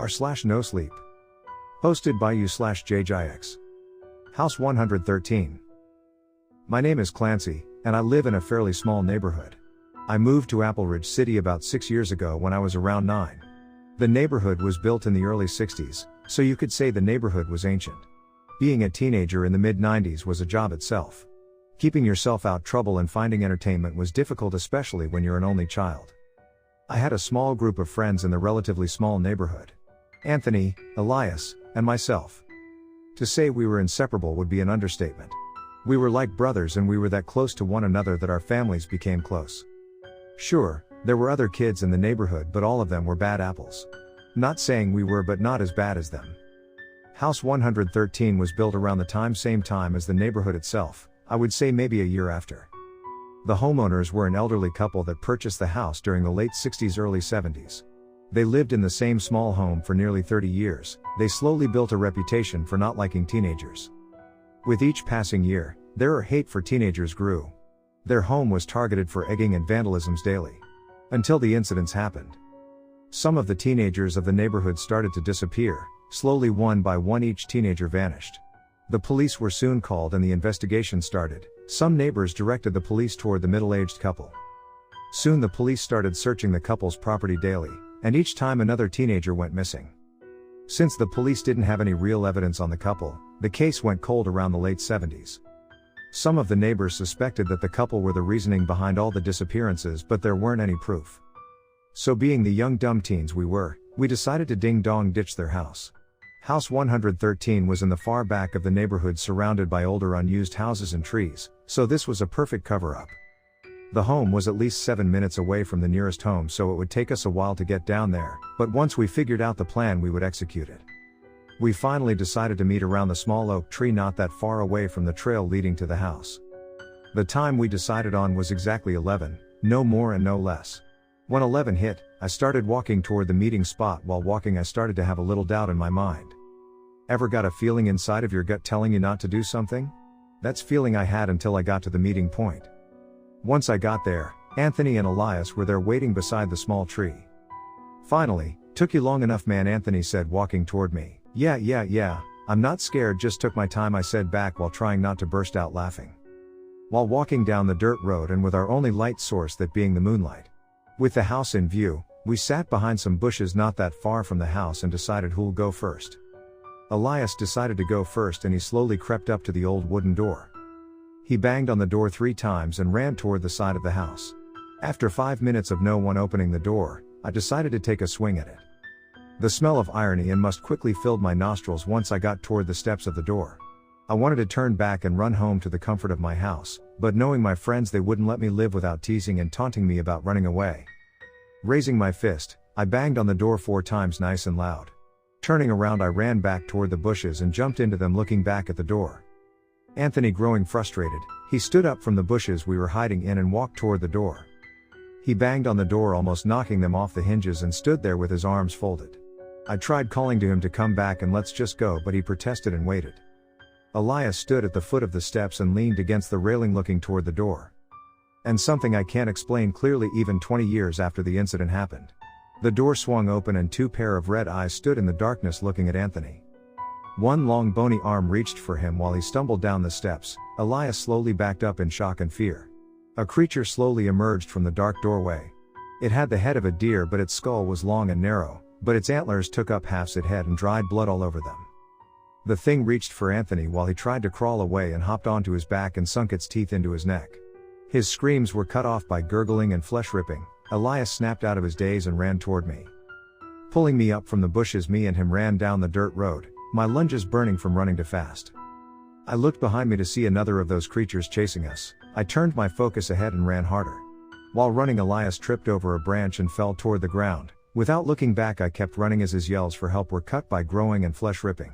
r/nosleep. Hosted by you/JJX. House 113. My name is Clancy, and I live in a fairly small neighborhood. I moved to Appleridge City about 6 years ago when I was around 9. The neighborhood was built in the early 60s, so you could say the neighborhood was ancient. Being a teenager in the mid-90s was a job itself. Keeping yourself out trouble and finding entertainment was difficult, especially when you're an only child. I had a small group of friends in the relatively small neighborhood. Anthony, Elias, and myself. To say we were inseparable would be an understatement. We were like brothers, and we were that close to one another that our families became close. Sure, there were other kids in the neighborhood, but all of them were bad apples. Not saying we were, but not as bad as them. House 113 was built around the same time as the neighborhood itself, I would say maybe a year after. The homeowners were an elderly couple that purchased the house during the late 60s, early 70s. They lived in the same small home for nearly 30 years. They slowly built a reputation for not liking teenagers. With each passing year, their hate for teenagers grew. Their home was targeted for egging and vandalisms daily. Until the incidents happened. Some of the teenagers of the neighborhood started to disappear. Slowly, one by one, each teenager vanished. The police were soon called and the investigation started. Some neighbors directed the police toward the middle-aged couple. Soon the police started searching the couple's property daily, and each time another teenager went missing. Since the police didn't have any real evidence on the couple, the case went cold around the late 70s. Some of the neighbors suspected that the couple were the reasoning behind all the disappearances, but there weren't any proof. So, being the young dumb teens we were, we decided to ding-dong ditch their house. House 113 was in the far back of the neighborhood, surrounded by older unused houses and trees, so this was a perfect cover-up. The home was at least 7 minutes away from the nearest home, so it would take us a while to get down there, but once we figured out the plan, we would execute it. We finally decided to meet around the small oak tree not that far away from the trail leading to the house. The time we decided on was exactly 11, no more and no less. When 11 hit, I started walking toward the meeting spot. While walking, I started to have a little doubt in my mind. Ever got a feeling inside of your gut telling you not to do something? That's feeling I had until I got to the meeting point. Once I got there, Anthony and Elias were there waiting beside the small tree. Finally, "Took you long enough, man," Anthony said, walking toward me. Yeah, I'm not scared, just took my time," I said back while trying not to burst out laughing. While walking down the dirt road, and with our only light source that being the moonlight. With the house in view, we sat behind some bushes not that far from the house and decided who'll go first. Elias decided to go first, and he slowly crept up to the old wooden door. He banged on the door 3 times and ran toward the side of the house. After 5 minutes of no one opening the door, I decided to take a swing at it. The smell of irony and must quickly filled my nostrils once I got toward the steps of the door. I wanted to turn back and run home to the comfort of my house, but knowing my friends, they wouldn't let me live without teasing and taunting me about running away. Raising my fist, I banged on the door 4 times nice and loud. Turning around, I ran back toward the bushes and jumped into them, looking back at the door. Anthony, growing frustrated, he stood up from the bushes we were hiding in and walked toward the door. He banged on the door, almost knocking them off the hinges, and stood there with his arms folded. I tried calling to him to come back and let's just go, but he protested and waited. Elias stood at the foot of the steps and leaned against the railing, looking toward the door. And something I can't explain clearly even 20 years after the incident happened. The door swung open and 2 pair of red eyes stood in the darkness looking at Anthony. One long bony arm reached for him while he stumbled down the steps. Elias slowly backed up in shock and fear. A creature slowly emerged from the dark doorway. It had the head of a deer, but its skull was long and narrow, but its antlers took up half its head and dried blood all over them. The thing reached for Anthony while he tried to crawl away and hopped onto his back and sunk its teeth into his neck. His screams were cut off by gurgling and flesh ripping. Elias snapped out of his daze and ran toward me. Pulling me up from the bushes, me and him ran down the dirt road, my lunges burning from running too fast. I looked behind me to see another of those creatures chasing us. I turned my focus ahead and ran harder. While running, Elias tripped over a branch and fell toward the ground. Without looking back, I kept running as his yells for help were cut by growing and flesh ripping.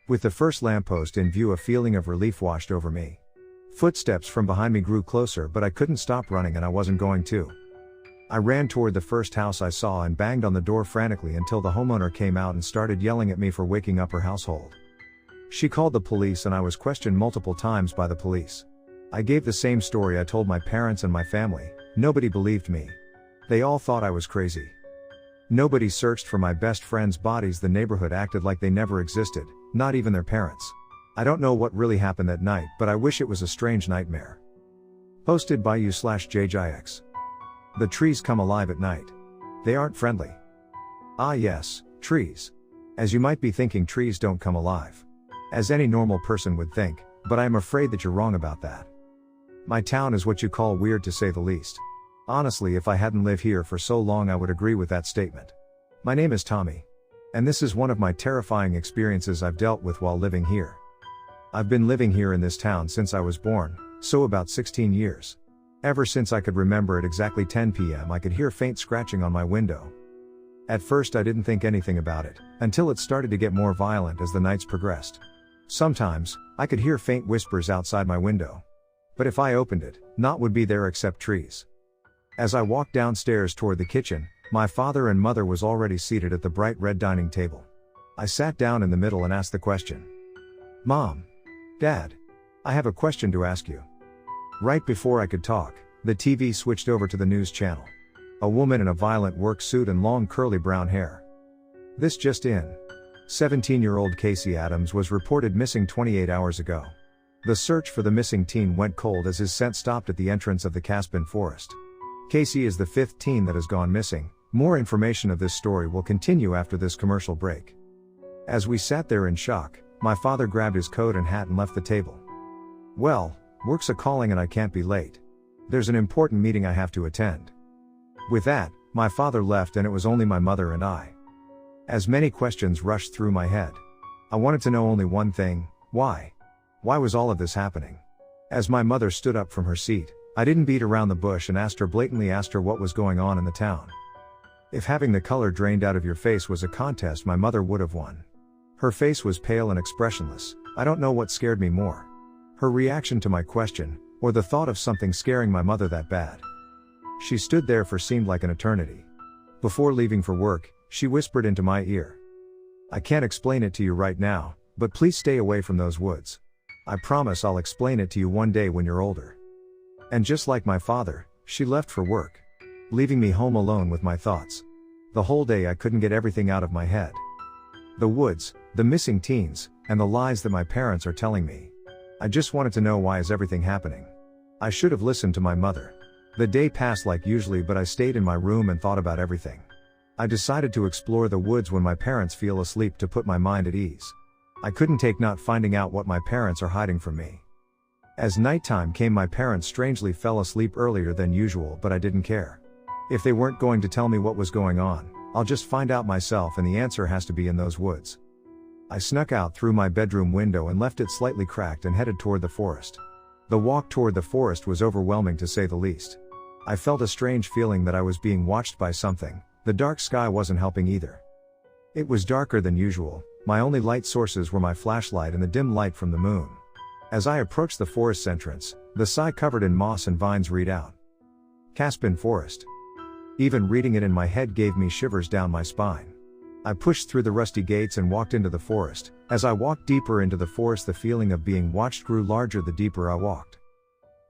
With the first lamppost in view, a feeling of relief washed over me. Footsteps from behind me grew closer, but I couldn't stop running, and I wasn't going to. I ran toward the first house I saw and banged on the door frantically until the homeowner came out and started yelling at me for waking up her household. She called the police, and I was questioned multiple times by the police. I gave the same story I told my parents and my family. Nobody believed me. They all thought I was crazy. Nobody searched for my best friend's bodies. The neighborhood acted like they never existed, not even their parents. I don't know what really happened that night, but I wish it was a strange nightmare. Posted by you/JJX. The trees come alive at night. They aren't friendly. Ah yes, trees. As you might be thinking, trees don't come alive. As any normal person would think, but I am afraid that you're wrong about that. My town is what you call weird, to say the least. Honestly, if I hadn't lived here for so long, I would agree with that statement. My name is Tommy. And this is one of my terrifying experiences I've dealt with while living here. I've been living here in this town since I was born, so about 16 years. Ever since I could remember, at exactly 10 p.m. I could hear faint scratching on my window. At first I didn't think anything about it, until it started to get more violent as the nights progressed. Sometimes, I could hear faint whispers outside my window. But if I opened it, naught would be there except trees. As I walked downstairs toward the kitchen, my father and mother was already seated at the bright red dining table. I sat down in the middle and asked the question. Mom. Dad. I have a question to ask you. Right before I could talk, the TV switched over to the news channel. A woman in a violent work suit and long curly brown hair. This just in. 17-year-old Casey Adams was reported missing 28 hours ago. The search for the missing teen went cold as his scent stopped at the entrance of the Caspin Forest. Casey is the fifth teen that has gone missing. More information of this story will continue after this commercial break. As we sat there in shock, my father grabbed his coat and hat and left the table. Well, work's a calling and I can't be late. There's an important meeting I have to attend. With that, my father left and it was only my mother and I. As many questions rushed through my head. I wanted to know only one thing: why? Why was all of this happening? As my mother stood up from her seat, I didn't beat around the bush and blatantly asked her what was going on in the town. If having the color drained out of your face was a contest, my mother would have won. Her face was pale and expressionless. I don't know what scared me more. Her reaction to my question, or the thought of something scaring my mother that bad. She stood there for seemed like an eternity. Before leaving for work, she whispered into my ear. I can't explain it to you right now, but please stay away from those woods. I promise I'll explain it to you one day when you're older. And just like my father, she left for work, leaving me home alone with my thoughts. The whole day I couldn't get everything out of my head. The woods, the missing teens, and the lies that my parents are telling me. I just wanted to know, why is everything happening? I should have listened to my mother. The day passed like usually, but I stayed in my room and thought about everything. I decided to explore the woods when my parents feel asleep to put my mind at ease. I couldn't take not finding out what my parents are hiding from me. As nighttime came, my parents strangely fell asleep earlier than usual, but I didn't care. If they weren't going to tell me what was going on, I'll just find out myself, and the answer has to be in those woods. I snuck out through my bedroom window and left it slightly cracked and headed toward the forest. The walk toward the forest was overwhelming, to say the least. I felt a strange feeling that I was being watched by something. The dark sky wasn't helping either. It was darker than usual. My only light sources were my flashlight and the dim light from the moon. As I approached the forest's entrance, the sign covered in moss and vines read out. Caspin Forest. Even reading it in my head gave me shivers down my spine. I pushed through the rusty gates and walked into the forest. As I walked deeper into the forest, the feeling of being watched grew larger the deeper I walked.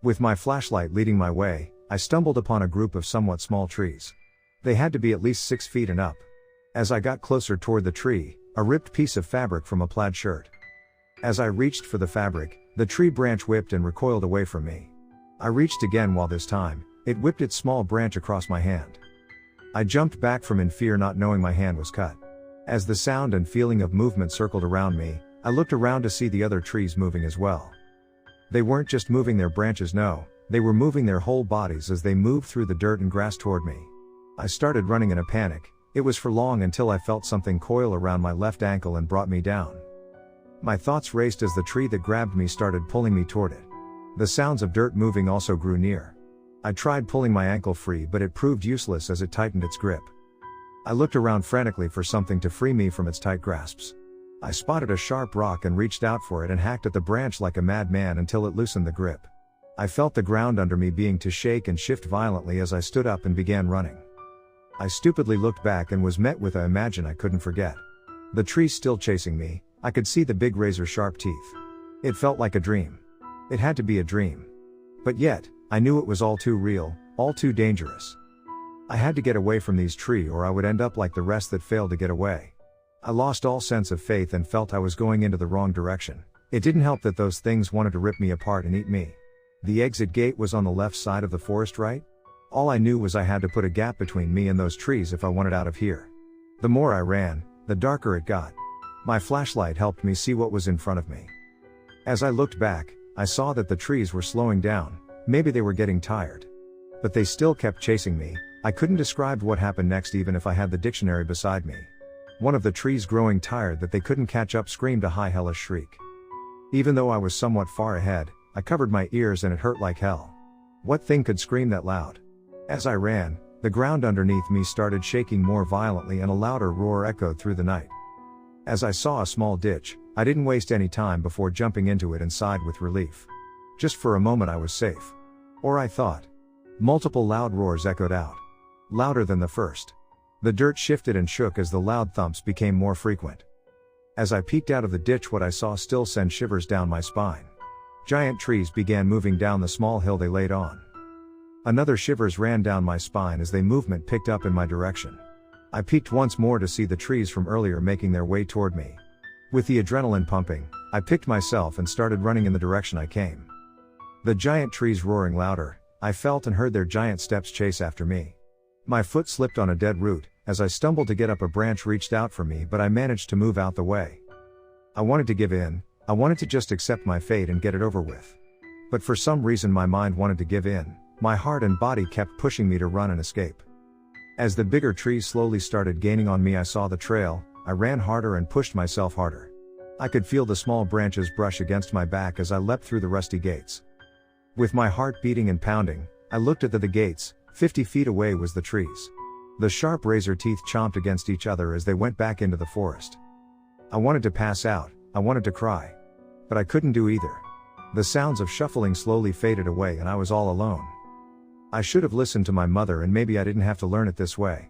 With my flashlight leading my way, I stumbled upon a group of somewhat small trees. They had to be at least 6 feet and up. As I got closer toward the tree, a ripped piece of fabric from a plaid shirt. As I reached for the fabric, the tree branch whipped and recoiled away from me. I reached again, while this time, it whipped its small branch across my hand. I jumped back from in fear, not knowing my hand was cut. As the sound and feeling of movement circled around me, I looked around to see the other trees moving as well. They weren't just moving their branches, no, they were moving their whole bodies as they moved through the dirt and grass toward me. I started running in a panic. It was for long until I felt something coil around my left ankle and brought me down. My thoughts raced as the tree that grabbed me started pulling me toward it. The sounds of dirt moving also grew near. I tried pulling my ankle free, but it proved useless as it tightened its grip. I looked around frantically for something to free me from its tight grasps. I spotted a sharp rock and reached out for it and hacked at the branch like a madman until it loosened the grip. I felt the ground under me being to shake and shift violently as I stood up and began running. I stupidly looked back and was met with a image I couldn't forget. The tree still chasing me. I could see the big razor-sharp teeth. It felt like a dream. It had to be a dream. But yet, I knew it was all too real, all too dangerous. I had to get away from these trees or I would end up like the rest that failed to get away. I lost all sense of faith and felt I was going into the wrong direction. It didn't help that those things wanted to rip me apart and eat me. The exit gate was on the left side of the forest, right? All I knew was I had to put a gap between me and those trees if I wanted out of here. The more I ran, the darker it got. My flashlight helped me see what was in front of me. As I looked back, I saw that the trees were slowing down. Maybe they were getting tired. But they still kept chasing me. I couldn't describe what happened next even if I had the dictionary beside me. One of the trees, growing tired that they couldn't catch up, screamed a high hellish shriek. Even though I was somewhat far ahead, I covered my ears and it hurt like hell. What thing could scream that loud? As I ran, the ground underneath me started shaking more violently and a louder roar echoed through the night. As I saw a small ditch, I didn't waste any time before jumping into it and sighed with relief. Just for a moment I was safe. Or I thought. Multiple loud roars echoed out. Louder than the first. The dirt shifted and shook as the loud thumps became more frequent. As I peeked out of the ditch, what I saw still sent shivers down my spine. Giant trees began moving down the small hill they laid on. Another shivers ran down my spine as their movement picked up in my direction. I peeked once more to see the trees from earlier making their way toward me. With the adrenaline pumping, I picked myself and started running in the direction I came. The giant trees roaring louder, I felt and heard their giant steps chase after me. My foot slipped on a dead root. As I stumbled to get up, a branch reached out for me, but I managed to move out the way. I wanted to give in. I wanted to just accept my fate and get it over with. But for some reason my mind wanted to give in. My heart and body kept pushing me to run and escape. As the bigger trees slowly started gaining on me, I saw the trail. I ran harder and pushed myself harder. I could feel the small branches brush against my back as I leapt through the rusty gates. With my heart beating and pounding, I looked at the gates. 50 feet away was the trees. The sharp razor teeth chomped against each other as they went back into the forest. I wanted to pass out, I wanted to cry. But I couldn't do either. The sounds of shuffling slowly faded away and I was all alone. I should have listened to my mother and maybe I didn't have to learn it this way.